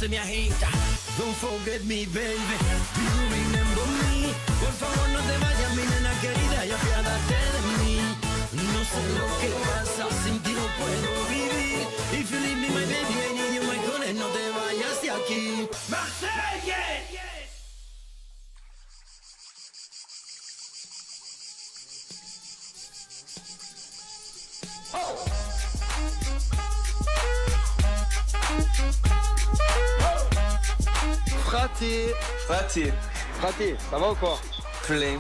se me agita. Don't forget me, baby. Do you remember me? Por favor, no te vayas, mi nena querida, y apiádate de mí. No sé lo que pasa, sin ti no puedo vivir. If you leave me, my baby, I need you, my honey, no te vayas de aquí. Marseille! Fraté, ça va ou quoi? Plein.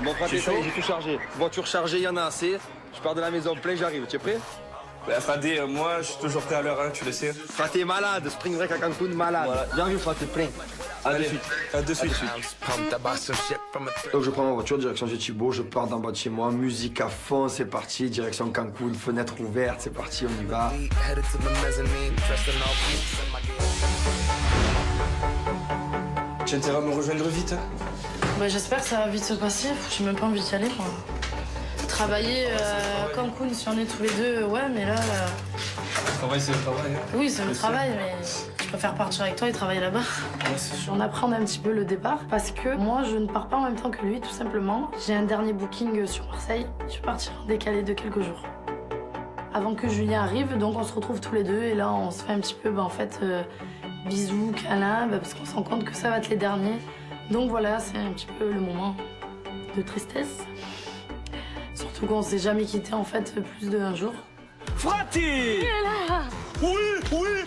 Bon, Fraté, ça y est, j'ai tout chargé. Voiture chargée, il y en a assez. Je pars de la maison plein, j'arrive. Tu es prêt? Fadé, moi je suis toujours prêt à l'heure, hein, tu le sais. Fraté malade, spring break à Cancun malade. Voilà. J'arrive, Fraté, plein. Allez, de suite. Donc je prends ma voiture, direction chez Thibaut, je pars d'en bas de chez moi, musique à fond, c'est parti, direction Cancun, fenêtre ouverte, c'est parti, on y va. Tu as intérêt à me rejoindre vite, hein? Bah, j'espère que ça va vite se passer, j'ai même pas envie d'y aller, moi. Travailler à Cancun, si on est tous les deux, ouais, mais là... Le travail, c'est le travail. Hein. Oui, c'est le travail, mais je préfère partir avec toi et travailler là-bas. Ouais, c'est sûr. On apprend un petit peu le départ, parce que moi, je ne pars pas en même temps que lui, tout simplement. J'ai un dernier booking sur Marseille, je vais partir en décalé de quelques jours. Avant que Julien arrive, donc on se retrouve tous les deux, et là, on se fait un petit peu, en fait, bisous, câlins, parce qu'on se rend compte que ça va être les derniers. Donc voilà, c'est un petit peu le moment de tristesse. Surtout qu'on s'est jamais quitté en fait plus d'un jour. Fraté! Oui! Fraté!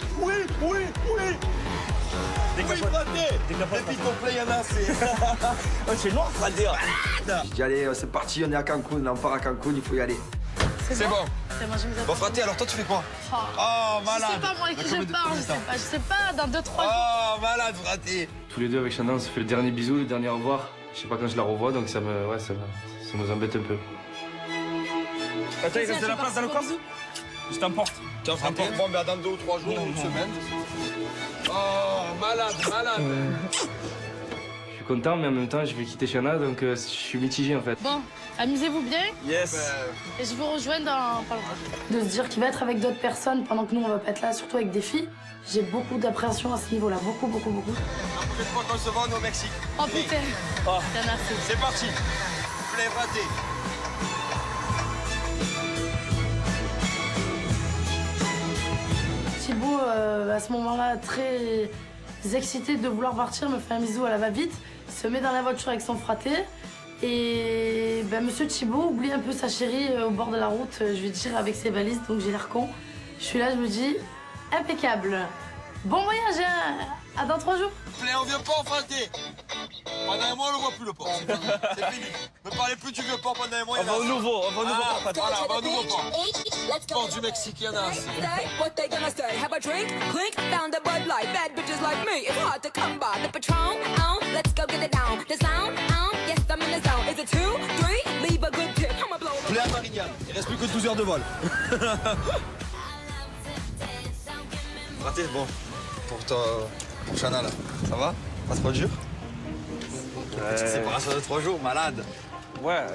Depuis ton play, il y en a assez. C'est noir, Fraté! Je dis allez, c'est parti, on est à Cancun, là, on part à Cancun, il faut y aller. C'est bon. C'est bon, je me Bon, Fraté, alors toi, tu fais quoi? Oh, malade! je sais pas moi avec qui je pars, je sais pas, dans 2-3 jours. Oh, malade, Fraté! Tous les deux avec Shannon, on se fait le dernier bisou, le dernier au revoir. Je sais pas quand je la revois, donc ça nous embête un peu. Attends, il reste de la place dans le coffre? Je t'emporte. Tiens, Fraté, bon, ben dans 2 ou 3 jours, une semaine. Oh, malade! Je suis content, mais en même temps, je vais quitter Shannon, donc je suis mitigé en fait. Bon, amusez-vous bien. Yes! Et je vous rejoins dans pas longtemps. De se dire qu'il va être avec d'autres personnes pendant que nous on va pas être là, surtout avec des filles. J'ai beaucoup d'appréhension à ce niveau-là, beaucoup. La prochaine fois qu'on se voit, on est au Mexique. Oh putain, merci. C'est parti! Play, Fraté! Thibaut, à ce moment-là, très excité de vouloir partir, me fait un bisou à la va-vite, se met dans la voiture avec son fraté. Et monsieur Thibaut oublie un peu sa chérie au bord de la route, je vais dire, avec ses valises, donc j'ai l'air con. Je suis là, je me dis, impeccable. Bon voyage, hein. À dans 3 jours. Play, on vient pas, Fraté! Pendant un mois, on le voit plus, le port. C'est fini. Ne parlez plus du vieux port pendant un mois. On va au nouveau port. Voilà, on va au nouveau port. Port du Mexique, il y en a assez. What they gonna say? Have a drink, clink, found a Bud Light. Bad bitches like me, it's hard to come by. The Patron, let's go get it down. The sound, yes, I'm in the zone. Is it 2, 3? Leave a good tip. I'ma blow Play à Marignane. Il reste plus que 12 heures de vol. Fraté, bon. Pour Chana, là. Ça va? Passe pas dur? Petite séparation de 3 jours, malade. Ouais.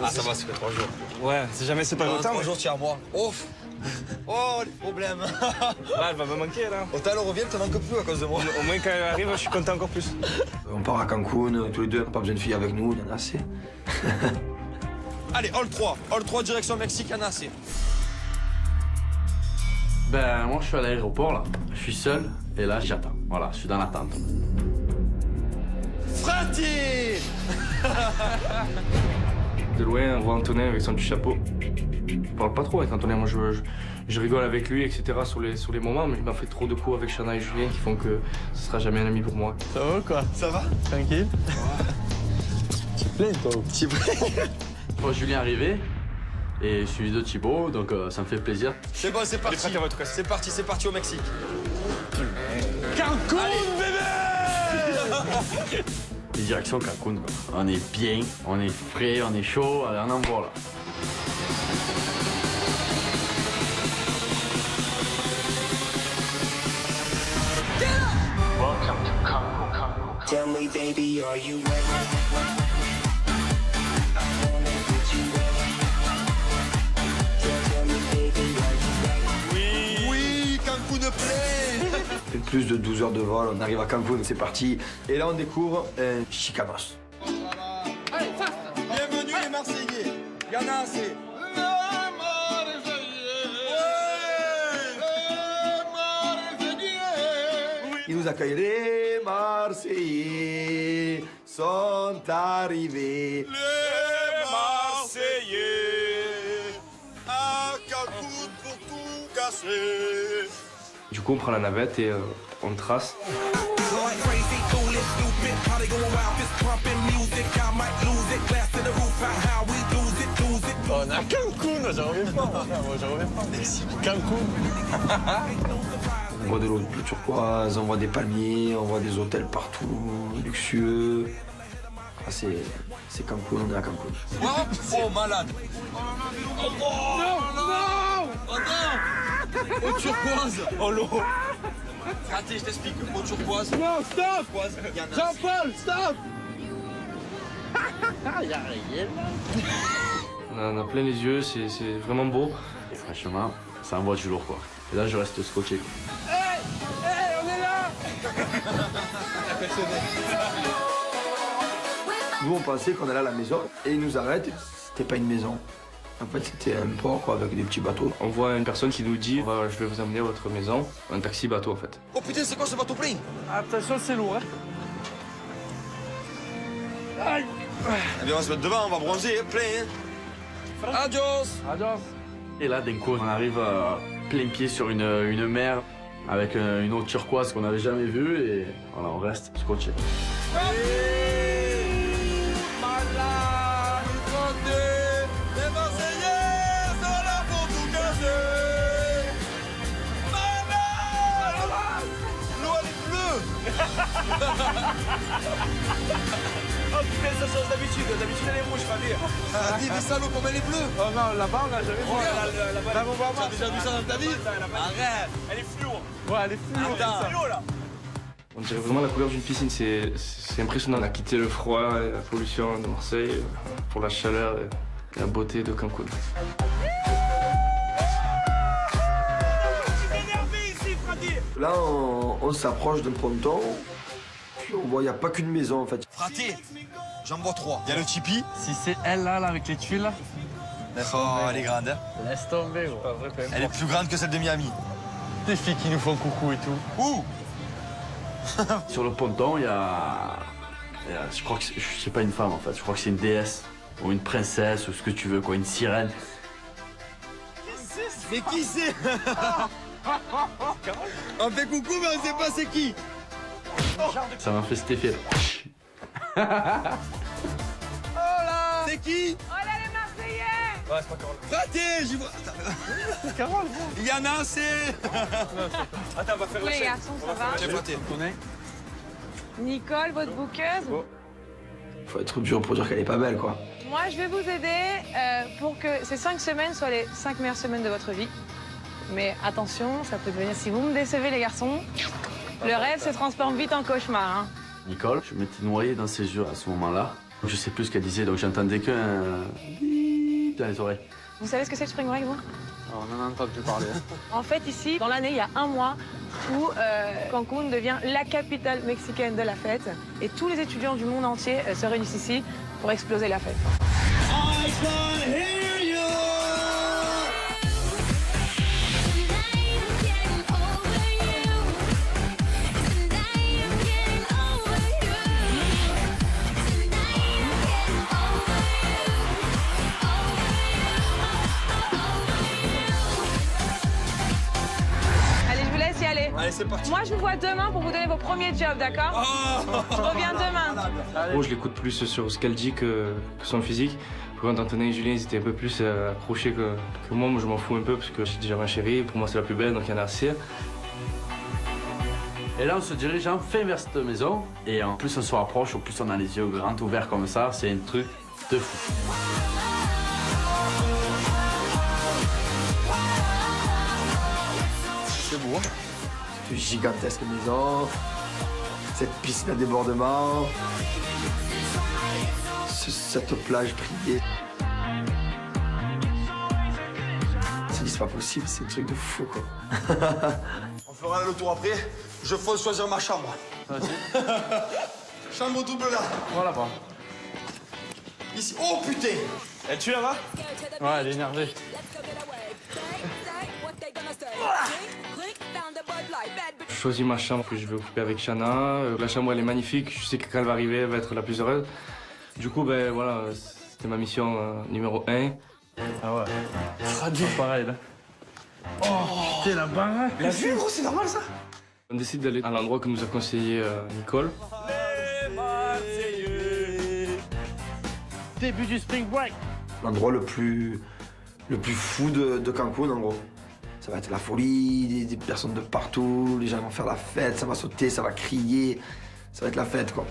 Ah, ça va, ça fait 3 jours. Ouais, si jamais c'est pas Dans longtemps. 3 jours, tu es à moi. Ouf! Oh, les problèmes. Là, elle va me manquer là. Autant elle revient, tu manques plus à cause de moi. Au moins quand elle arrive, je suis content encore plus. On part à Cancun, tous les deux, pas besoin de filles avec nous, il y en a assez. Allez, Hall 3, direction Mexique, il y en a assez. Ben, moi, je suis à l'aéroport, là. Je suis seul, et là, j'attends. Voilà, je suis dans l'attente. Fraté! De loin, on voit Antonin avec son petit chapeau. Je parle pas trop avec Antonin, moi je rigole avec lui, etc. sur les moments, mais il m'a fait trop de coups avec Chana et Julien qui font que ce sera jamais un ami pour moi. Ça va quoi? Ça va? Tranquille? Tu te plains toi? Tu Je vois Julien arriver, et je suis de Thibaut, donc ça me fait plaisir. C'est bon, c'est parti. C'est parti au Mexique. Cancun, bébé! Direction Cancun, quoi. On est bien, on est frais, on est chaud, allez, on envoie là. Tell me, baby, are you ready? Oui, Cancun plaît. C'est le plus de 12 heures de vol, on arrive à Cancun, c'est parti. Et là, on découvre Chicanos. Bienvenue les Marseillais. Il y en a assez. Il nous accueille. Les Marseillais sont arrivés. Les Marseillais à Cancun pour tout casser. Du coup, on prend la navette et on trace. On a Cancun, j'en reviens pas. Moi, j'en reviens pas. Cancun. On voit de l'eau bleu turquoise, on voit des palmiers, on voit des hôtels partout, luxueux. Ah, c'est Cancun, on est à Cancun. Oh, malade. Oh non. Oh non. Oh turquoise. Oh l'eau. Raté, je t'explique. Oh turquoise. Non, stop. Jean-Paul, stop. On a plein les yeux, c'est vraiment beau. Et franchement, ça envoie du lourd, quoi. Et là, je reste scotché, quoi. Hey, on est là. Nous, on pensait qu'on allait à la maison et ils nous arrêtent. C'était pas une maison. En fait, c'était un port quoi, avec des petits bateaux. On voit une personne qui nous dit je vais vous emmener à votre maison, un taxi bateau en fait. Oh putain, c'est quoi ce bateau plein? Attention, c'est lourd, hein. Aïe. Eh bien, on va se mettre devant, on va bronzer, plein. Hein. Adios. Adios. Et là, d'un coup, on arrive plein pied sur une mer avec une eau turquoise qu'on n'avait jamais vue et voilà, on reste scotché. Les Marseillais sont là pour tout casser. Malade. L'eau, elle est bleue. Oh putain, ça change d'habitude. D'habitude, elle est rouge, Fabien. Dis des salauds comme elle est bleue. Oh non, là-bas, on l'a jamais vu. Là-bas, on va voir. T'as déjà vu ça dans ta vie? Arrête. Elle est fluo. Ouais, elle est fluo. Attends. C'est fluo, là. On dirait vraiment la couleur d'une piscine, c'est impressionnant. On a quitté le froid et la pollution de Marseille pour la chaleur et la beauté de Cancun. Là, on s'approche d'un ponton. Puis on voit, il n'y a pas qu'une maison en fait. Fraté, j'en vois 3. Il y a le Tipeee. Si c'est elle, là, avec les tuiles, Oh, elle est grande. Hein. laisse tomber, gros. Elle est plus grande que celle de Miami. Des filles qui nous font coucou et tout. Ouh. Sur le ponton, il y a... Je crois que c'est pas une femme, en fait. Je crois que c'est une déesse ou une princesse ou ce que tu veux, quoi. Une sirène. Mais qui c'est? On fait coucou, mais on sait pas c'est qui. Ça m'a fait cet effet. C'est qui? Oh là les Marseillais! Ouais, c'est pas Carole. Fraté, j'y vois. C'est Carole. Il y en a assez. Attends, on va faire Tous le les chèque. garçons, ça va? J'ai fraté. Nicole, votre bouqueuse? Faut être dur pour dire qu'elle est pas belle quoi. Moi, je vais vous aider pour que ces 5 semaines soient les 5 meilleures semaines de votre vie. Mais attention, ça peut devenir... Si vous me décevez, les garçons, le rêve se transforme vite en cauchemar. Hein. Nicole, je m'étais noyé dans ses yeux à ce moment-là. Je sais plus ce qu'elle disait, donc j'entendais qu'un bip dans les oreilles. Vous savez ce que c'est le spring break, vous? On en a entendu parler. En fait, ici, dans l'année, il y a un mois où Cancun devient la capitale mexicaine de la fête. Et tous les étudiants du monde entier se réunissent ici pour exploser la fête. I can hear you. Allez, je vous laisse y aller. Allez, c'est parti. Moi, je vous vois demain pour vous donner vos premiers jobs, d'accord? Je reviens demain. Moi, je l'écoute plus sur ce qu'elle dit que son physique. Par contre, Antonin et Julien, ils étaient un peu plus accrochés que moi. Moi, je m'en fous un peu parce que j'ai déjà ma chérie. Pour moi, c'est la plus belle, donc il y en a assez. Et là, on se dirige enfin vers cette maison. Et en plus on se rapproche, au plus on a les yeux grands ouverts comme ça. C'est un truc de fou. C'est beau. Cette gigantesque maison, cette piscine à débordement, cette plage privée. C'est pas possible, c'est un truc de fou quoi. On fera le tour après. Je faut choisir ma chambre. Vas-y. Chambre double là. Voilà, bon. Ici. Oh putain. Es-tu là-bas? Ouais, elle est énervée. Je choisis ma chambre que je vais occuper avec Shana. La chambre, elle est magnifique. Je sais que quand elle va arriver, elle va être la plus heureuse. Du coup, ben voilà, c'était ma mission numéro 1. Ah ouais. Radio. Pareil, là. Oh, putain, la baraque. La vue, gros, c'est normal ça? On décide d'aller à l'endroit que nous a conseillé Nicole. Début du spring break. L'endroit le plus fou de Cancun, en gros. Ça va être la folie, des personnes de partout, les gens vont faire la fête, ça va sauter, ça va crier. Ça va être la fête, quoi.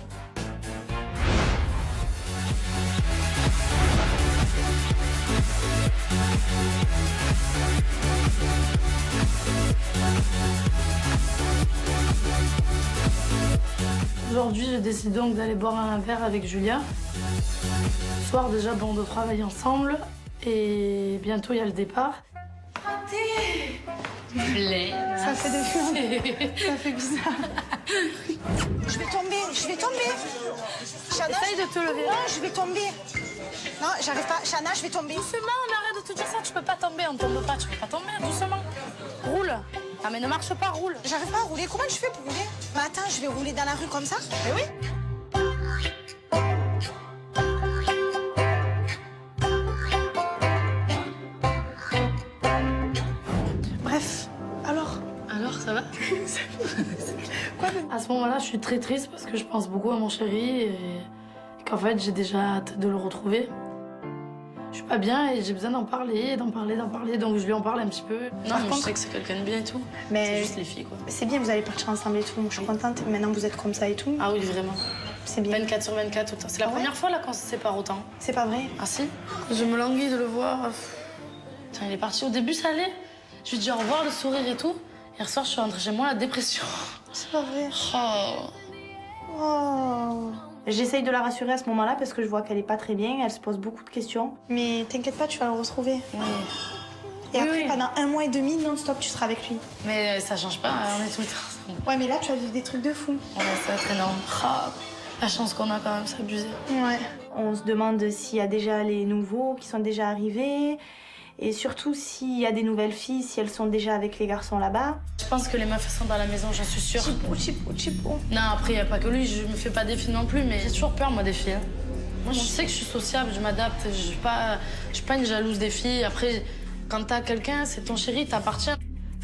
Aujourd'hui, je décide donc d'aller boire un verre avec Julia. Ce soir, déjà, bon, on doit travailler ensemble. Et bientôt, il y a le départ. Ça fait des flammes. Ça fait bizarre. Je vais tomber, je vais tomber. Chana, Essaye de te lever. non, je vais tomber. Non, j'arrive pas. Chana, je vais tomber. Doucement, on arrête de te dire ça. Tu peux pas tomber, on tombe pas. Tu peux pas tomber, doucement. Roule. Ah, mais ne marche pas, roule. J'arrive pas à rouler. Comment je fais pour rouler? Mais attends, je vais rouler dans la rue comme ça? Mais oui. Bref, alors? Alors, ça va À ce moment-là, je suis très triste parce que je pense beaucoup à mon chéri et qu'en fait, j'ai déjà hâte de le retrouver. Je suis pas bien et j'ai besoin d'en parler, donc je lui en parle un petit peu. Non, mais je sais que c'est quelqu'un de bien et tout. Mais C'est juste les filles, quoi. c'est bien, vous allez partir ensemble et tout. Je suis contente. Maintenant, vous êtes comme ça et tout. Ah oui, vraiment. C'est bien. 24 sur 24 tout le temps. C'est la Ah ouais première fois là qu'on se sépare autant. C'est pas vrai? Ah si? Je me languis de le voir. Putain, il est parti. Au début, ça allait. Je lui dis au revoir, le sourire et tout. Hier soir, je suis rentrée chez moi, la dépression. C'est pas vrai. Oh. Oh. J'essaye de la rassurer à ce moment-là parce que je vois qu'elle est pas très bien, elle se pose beaucoup de questions. Mais t'inquiète pas, tu vas le retrouver. Oui. Et Oui, après, oui. pendant 1 mois et demi, non-stop, tu seras avec lui. Mais ça change pas, on est tout le temps ensemble. Ouais, mais là, tu vas vivre des trucs de fou. Ouais, ça va être énorme. Oh, la chance qu'on a quand même, c'est abusé. Ouais. On se demande s'il y a déjà les nouveaux qui sont déjà arrivés. Et surtout, s'il y a des nouvelles filles, si elles sont déjà avec les garçons là-bas. Je pense que les meufs sont dans la maison, j'en suis sûre. Chipo. Non, après, il n'y a pas que lui, je me fais pas des filles non plus, mais j'ai toujours peur, moi, des filles. Moi, je sais que je suis sociable, je m'adapte, je suis pas une jalouse des filles. Après, quand t'as quelqu'un, c'est ton chéri, t'appartient.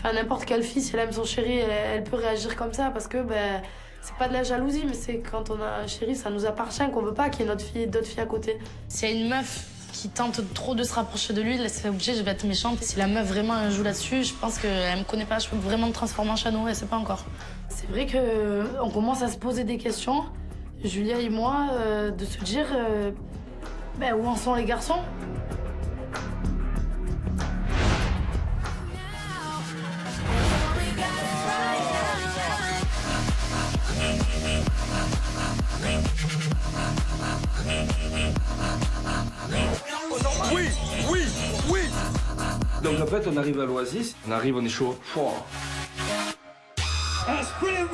Enfin, n'importe quelle fille, si elle aime son chéri, elle peut réagir comme ça, parce que, ben, c'est pas de la jalousie, mais c'est quand on a un chéri, ça nous appartient, qu'on veut pas qu'il y ait d'autres filles à côté. S'il y a une meuf qui tente trop de se rapprocher de lui, c'est obligé, je vais être méchante. Si la meuf vraiment joue là-dessus, je pense qu'elle me connaît pas, je peux vraiment me transformer en chat nourri, c'est pas encore. C'est vrai qu'on commence à se poser des questions, Julia et moi, de se dire ben, où en sont les garçons. Oui. Donc en fait, on arrive à l'Oasis. On arrive, on est chaud. Le spring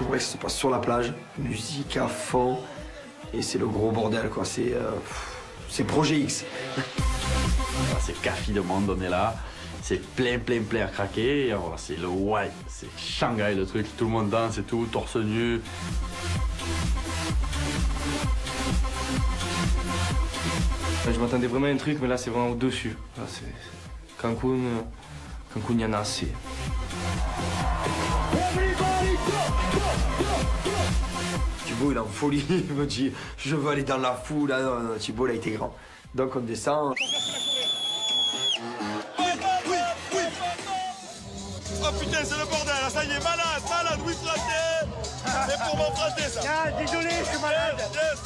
break, ça se passe sur la plage, musique à fond, et c'est le gros bordel, quoi. C'est Projet X. C'est café de monde, on est là. C'est plein à craquer. Et voilà, c'est le ouais, c'est Shanghai le truc. Tout le monde danse et tout, torse nu. Je m'attendais vraiment à un truc, mais là, c'est vraiment au-dessus. Là, c'est Cancun, il y en a assez. Thibaut, il est en folie, il me dit « Je veux aller dans la foule ». Non, Thibaut, il a été grand. Donc on descend. Oui. Oh putain, c'est le bordel, là, ça y est, malade, oui, fraté. C'est pour m'emprunter, ça. Ah, désolé, je suis malade. Yes.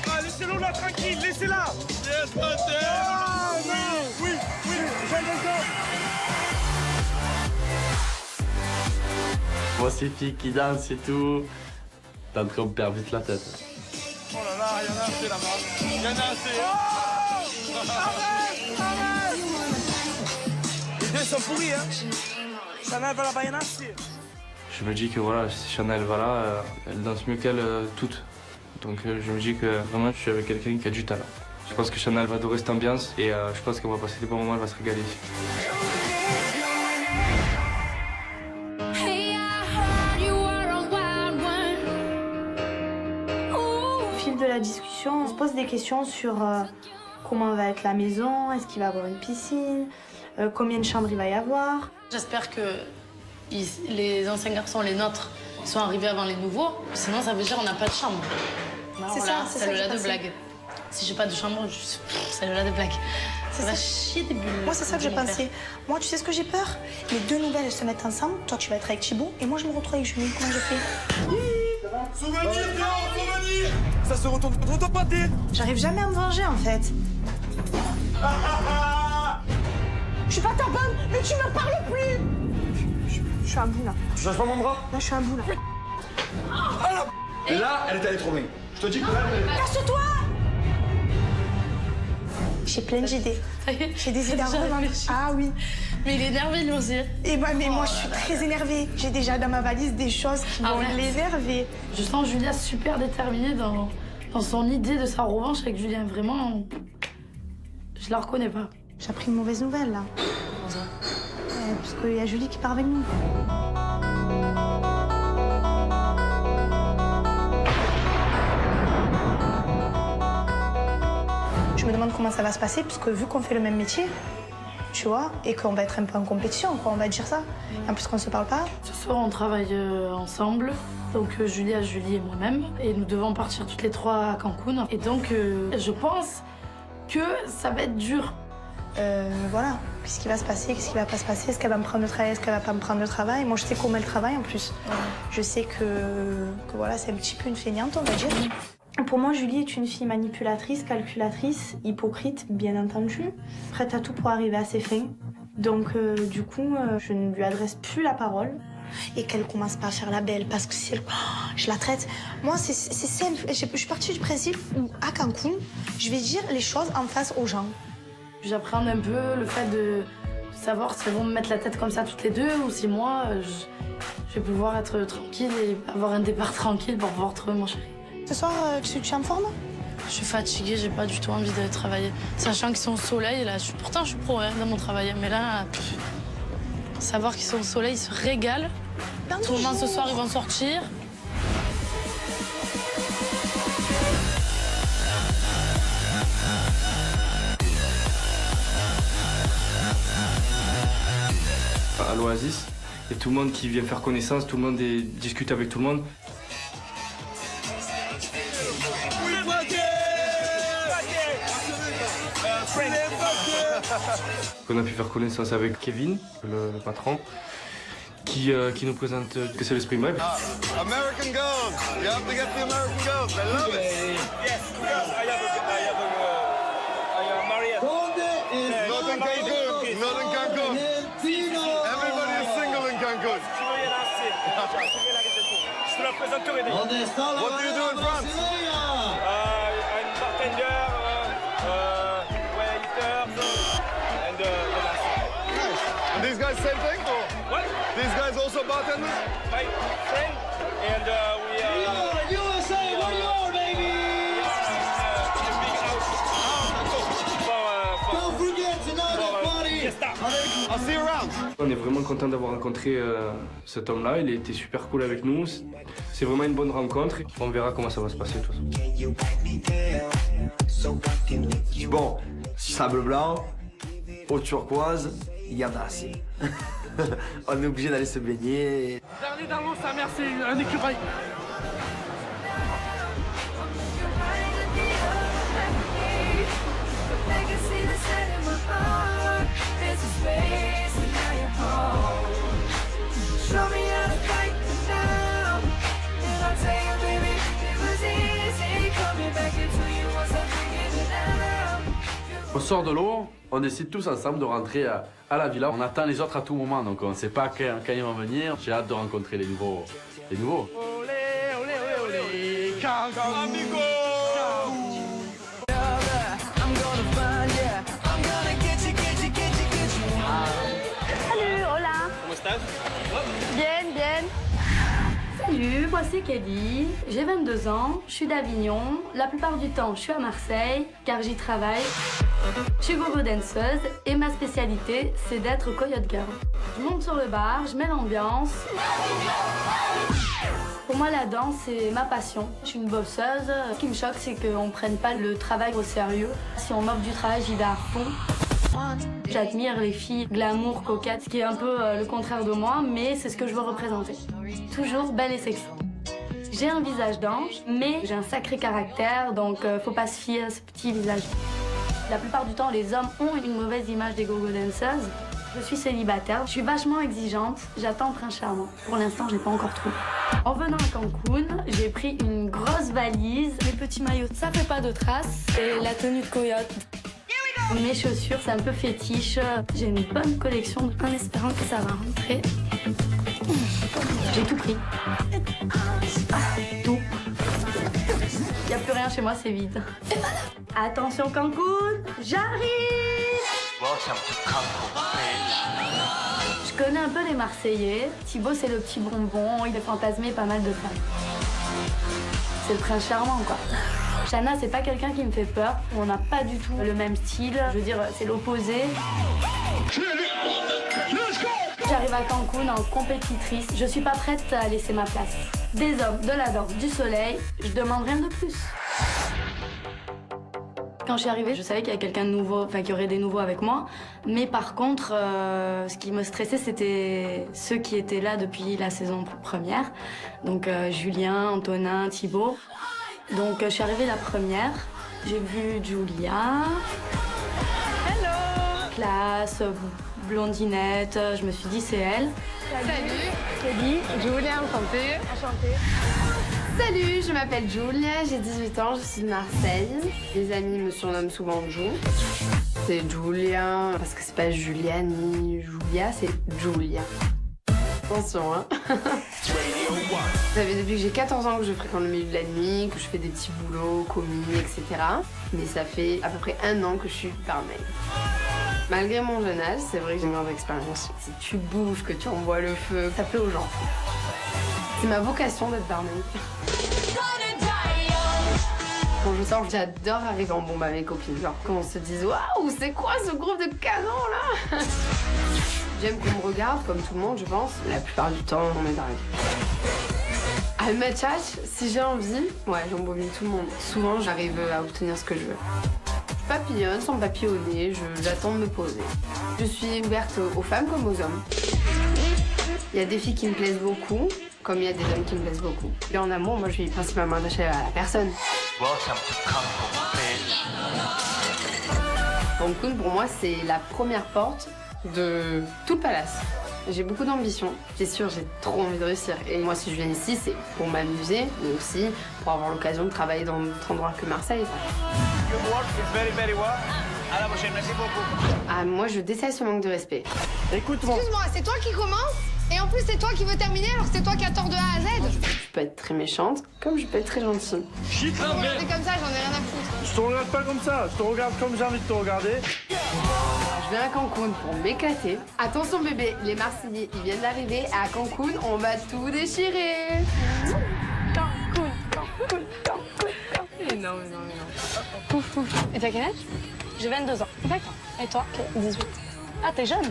Ah, laissez-le là, tranquille, laissez-la. Yes, fraté. Ah, oui, j'ai raison. Moi, ces filles qui dansent et tout. T'es en train de me perdre vite la tête. Oh là là, il y en a assez là-bas. Il y en a assez. Oh, arrête. sont pourris, hein. Chanel va la baïnasser. Je me dis que voilà, si Chanel va là, elle danse mieux qu'elle toutes. Donc je me dis que vraiment je suis avec quelqu'un qui a du talent. Je pense que Chanel va adorer cette ambiance et je pense qu'on va passer des bons moments, elle va se régaler ici. Au fil de la discussion, on se pose des questions sur comment va être la maison, est-ce qu'il va y avoir une piscine, combien de chambres il va y avoir. J'espère que les anciens garçons, les nôtres, sont arrivés avant les nouveaux. Sinon, ça veut dire qu'on n'a pas de chambre. C'est ça, c'est ça que le là j'ai de pensé. blague. Si j'ai pas de chambre, c'est le là de blague. Ça va chier des bulles. Moi, c'est ça que j'ai pensé. Moi, tu sais ce que j'ai peur? Les deux nouvelles, elles se mettent ensemble. Toi, tu vas être avec Thibaut et moi, je me retrouve avec Julie. Comment je fais? Souvenir, souvenir. Ça se retourne contre ton pâté. J'arrive jamais à me venger, en fait. Je suis pas ta bonne, mais tu me parles plus. Je suis un bout, là. Tu changes pas mon bras? Là, je suis un bout, là. Et là, elle est allée trop loin. Je te dis que là, Casse-toi! J'ai plein d'idées. J'ai des idées à revendre. Ah oui. Mais il est énervé, lui aussi. Et bah, mais moi, je suis très énervée. J'ai déjà dans ma valise des choses qui vont l'énerver. Je sens Julia super déterminée dans son idée de sa revanche avec Julien. Vraiment, je la reconnais pas. J'ai appris une mauvaise nouvelle, là. Comment ça? Parce qu'il y a Julie qui part avec nous. Je me demande comment ça va se passer, parce que vu qu'on fait le même métier, tu vois, et qu'on va être un peu en compétition, quoi, on va dire ça. En plus qu'on se parle pas. Ce soir, on travaille ensemble. Donc Julia, Julie et moi-même. Et nous devons partir toutes les trois à Cancun. Et donc, je pense que ça va être dur. Voilà, qu'est-ce qui va se passer, qu'est-ce qui va pas se passer, est-ce qu'elle va me prendre le travail, est-ce qu'elle va pas me prendre le travail. Moi, je sais comment elle travaille en plus. Je sais que voilà, c'est un petit peu une feignante, on va dire. Pour moi, Julie est une fille manipulatrice, calculatrice, hypocrite, bien entendu, prête à tout pour arriver à ses fins. Donc, du coup, je ne lui adresse plus la parole. Et qu'elle commence pas à faire la belle, parce que si elle... je la traite... Moi, c'est simple. Je suis partie du principe où, à Cancun, je vais dire les choses en face aux gens. J'appréhende un peu le fait de savoir si elles vont me mettre la tête comme ça toutes les deux ou si moi, je vais pouvoir être tranquille et avoir un départ tranquille pour pouvoir trouver mon chéri. Ce soir, tu es en forme? Je suis fatiguée, j'ai pas du tout envie d'aller travailler. Sachant qu'ils sont au soleil, là, pourtant je suis pro dans mon travail, mais là, savoir qu'ils sont au soleil, ils se régalent. Tout le monde ce soir, ils vont sortir. À l'Oasis, et tout le monde qui vient faire connaissance, tout le monde discute avec tout le monde. On a pu faire connaissance avec Kevin, le patron, qui nous présente que c'est l'esprit Bref. American girls. You have to get the American girls. I love it. Yes, I am married. Not in Cancun. Not in Cancun. Everybody is single in Cancun. Je te la présenterai d'ailleurs. What do you do in France? I'm bartender, waiter, and nice. And these guys same thing? Or? What? These guys also bartenders? My friend, and we are... USA, where you are, baby? In a big house. Don't forget tonight, party! I'll see you around. On est vraiment content d'avoir rencontré cet homme-là, il a été super cool avec nous. C'est vraiment une bonne rencontre. On verra comment ça va se passer tout ça. Bon, sable blanc, eau turquoise, il y en a assez. On est obligé d'aller se baigner. Dernier dans l'eau, sa mère, c'est un écureuil. On sort de l'eau, on décide tous ensemble de rentrer à la villa. On attend les autres à tout moment, donc on ne sait pas quand ils vont venir. J'ai hâte de rencontrer les nouveaux. Olé, olé, olé, olé, Cancun, amigo! Salut, moi c'est Kelly, j'ai 22 ans, je suis d'Avignon. La plupart du temps, je suis à Marseille, car j'y travaille. Je suis gogo danseuse et ma spécialité, c'est d'être coyote girl. Je monte sur le bar, je mets l'ambiance. Pour moi, la danse, c'est ma passion. Je suis une bosseuse. Ce qui me choque, c'est qu'on ne prenne pas le travail au sérieux. Si on m'offre du travail, j'y vais à fond. J'admire les filles glamour, coquettes, ce qui est un peu le contraire de moi, mais c'est ce que je veux représenter. Toujours belle et sexy. J'ai un visage d'ange, mais j'ai un sacré caractère, donc faut pas se fier à ce petit visage. La plupart du temps, les hommes ont une mauvaise image des go-go danceuses. Je suis célibataire, je suis vachement exigeante, j'attends un prince charmant. Pour l'instant, j'ai pas encore trouvé. En venant à Cancun, j'ai pris une grosse valise, mes petits maillots, ça fait pas de traces, et la tenue de coyote. Mes chaussures, c'est un peu fétiche. J'ai une bonne collection en espérant que ça va rentrer. J'ai tout pris. Tout. Il n'y a plus rien chez moi, c'est vide. Et voilà. Attention Cancun, j'arrive! Je connais un peu les Marseillais. Thibaut, c'est le petit bonbon, il est fantasmé pas mal de femmes. C'est le prince charmant, quoi. Shanna, c'est pas quelqu'un qui me fait peur. On n'a pas du tout le même style. Je veux dire, c'est l'opposé. J'arrive à Cancun en compétitrice. Je suis pas prête à laisser ma place. Des hommes, de la danse, du soleil, je demande rien de plus. Quand je suis arrivée, je savais qu'il y avait quelqu'un de nouveau, enfin qu'il y aurait des nouveaux avec moi. Mais par contre, ce qui me stressait, c'était ceux qui étaient là depuis la saison première. Donc Julien, Antonin, Thibaut. Donc je suis arrivée la première. J'ai vu Julia. Hello. Classe, blondinette. Je me suis dit c'est elle. Salut. Kelly. Julia, enchantée. Enchantée. Salut, je m'appelle Julia, j'ai 18 ans, je suis de Marseille. Les amis me surnomment souvent Ju. C'est Julia, parce que c'est pas Julia ni Julia, c'est Julia. Attention, hein. Ça fait depuis que j'ai 14 ans que je fréquente le milieu de la nuit, que je fais des petits boulots, commis, etc. Mais ça fait à peu près 1 an que je suis barmaid. Malgré mon jeune âge, c'est vrai que j'ai une grande expérience. Si tu bouges, que tu envoies le feu, ça plaît aux gens. C'est ma vocation d'être barmaid. Quand je sors, j'adore arriver en bombe avec mes copines. Genre quand on se dit waouh, c'est quoi ce groupe de canons là? J'aime qu'on me regarde comme tout le monde, je pense. La plupart du temps, on m'est d'arriver. À ma tchatch, si j'ai envie, ouais, j'embobine tout le monde. Souvent, j'arrive à obtenir ce que je veux. Je papillonne sans papillonner, j'attends de me poser. Je suis ouverte aux femmes comme aux hommes. Il y a des filles qui me plaisent beaucoup, comme il y a des hommes qui me plaisent beaucoup. Et en amour, moi, je suis principalement attachée à la personne. Cancun, pour moi, c'est la première porte de tout le palace. J'ai beaucoup d'ambition. C'est sûr, j'ai trop envie de réussir. Et moi, si je viens ici, c'est pour m'amuser, mais aussi pour avoir l'occasion de travailler dans d'autres endroits que Marseille. À la prochaine, merci beaucoup. Ah, moi, je déteste ce manque de respect. Écoute-moi. Excuse-moi, c'est toi qui commence et en plus c'est toi qui veux terminer alors que c'est toi qui as tort de A à Z. Je peux être très méchante, comme je peux être très gentille. Chut, Vous me regardez comme ça, j'en ai rien à foutre. Je te regarde pas comme ça, je te regarde comme j'ai envie de te regarder. Je viens à Cancun pour m'éclater. Attention bébé, les Marseillais, ils viennent d'arriver. À Cancun, on va tout déchirer. Cancun, Cancun, Cancun. Mais non. Et t'as quel âge? J'ai 22 ans. D'accord. Et toi? 18. Ah, t'es jeune.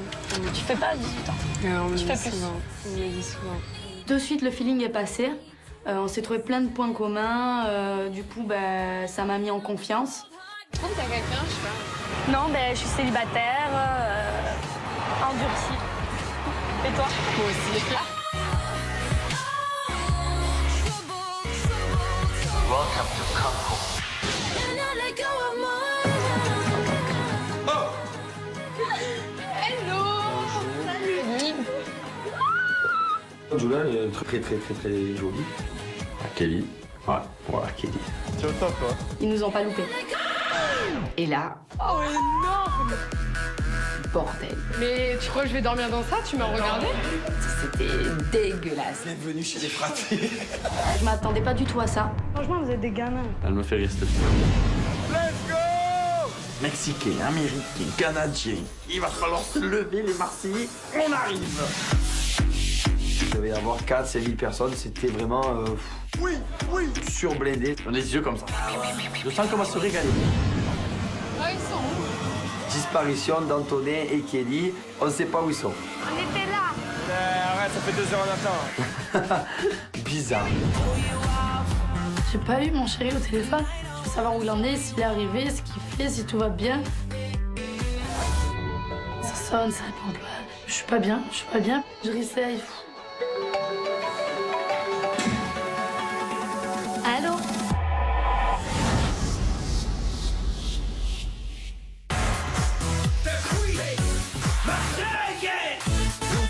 Tu fais pas 18 ans. Non, Tu fais plus. On me le dit souvent. De suite, le feeling est passé. On s'est trouvé plein de points communs. Du coup, ça m'a mis en confiance. Je trouve que t'as quelqu'un, je sais pas. Non, je suis célibataire, endurcie. Et toi? Moi aussi. Julia, elle est très jolie. Kelly. Ouais, voilà, Kelly. C'est au top, toi. Ils nous ont pas loupés. Et là... Oh, énorme! Bordel. Mais tu crois que je vais dormir dans ça? Tu m'as regardé? C'était dégueulasse. Bienvenue chez les fratés. Je m'attendais pas du tout à ça. Franchement, vous êtes des gamins. Elle me fait rester. Let's go! Mexicain, américain, canadien. Il va falloir se lever, les Marseillais. On arrive! devait y avoir 4-5 000 personnes. C'était vraiment surblindé. On a les yeux comme ça. Je sens qu'on va se régaler. Ah, ils sont où? Disparition d'Antonin et Kelly. On ne sait pas où ils sont. On était là. Arrête, ça fait 2 heures en attend. Bizarre. J'ai pas eu mon chéri au téléphone. Je veux savoir où il en est, s'il est arrivé, ce qu'il fait, si tout va bien. Ça sonne, ça répond pas. Je suis pas bien, je réessaye.